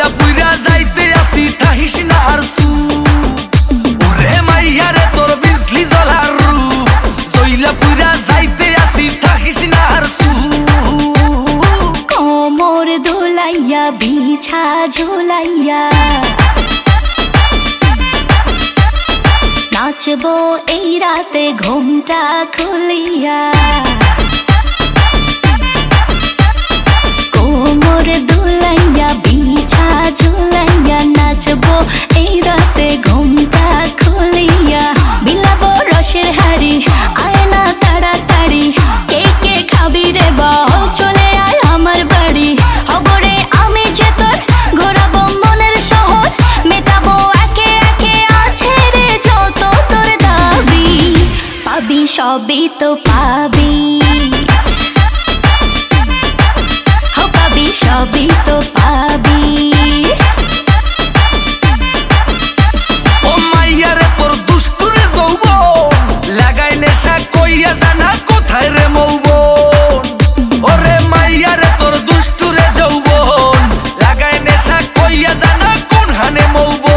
জইলা পুইরা যাইতে আসি থাকিস না আর সু ওরে মাইয়া রে তোর বিজলি জ্বলার রূপ জইলা পুইরা যাইতে আসি থাকিস না আর সু কোমর দোলাইয়া বিছা ঝোলাইয়া নাচবো এই রাতে ঘুমটা খুলিয়া কোমর দোলাইয়া বিছা ঝোলাইয়া নাচবো এই রাতে ঘুমটা খুলিয়া বিলাবো রসের হাড়ি আয় না তাড়াতাড়ি কে কে খাবি রে বল চলে আয় আমার বাড়ি হবরে আমি যে তোর ঘোরাবো মনের শহর মেটাবো একে একে আছে রে যত তোর দাবি পাবি সবই তো পাবি সবই তো পাবি ও মাইয়া রে তোর দুষ্টুরে যৌবন লাগাই নেশা কইয়া জানা কোথায় রে মৌবন ওরে মাইয়া রে তোর দুষ্টুরে যৌবন লাগাই নেশা কইয়া জানা কোন হানে মৌবন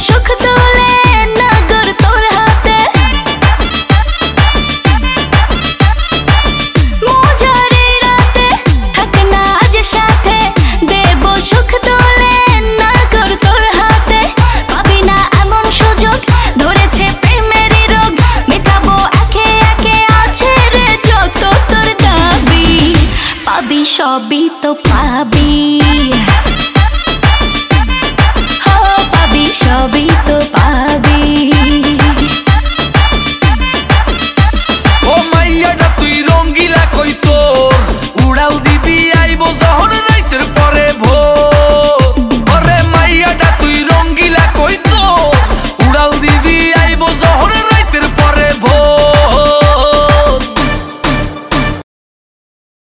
সুখ তুলে নগর তোর হাতে মজারে রাতে থাক না আজ সাথে দেব সুখ তুলে নগর তোর হাতে পাবি না এমন সুযোগ ধরেছে প্রেমেরই রোগ মেটাবো একে একে আছে রে যত তোর দাবি পাবি সবই তো পাবি সবই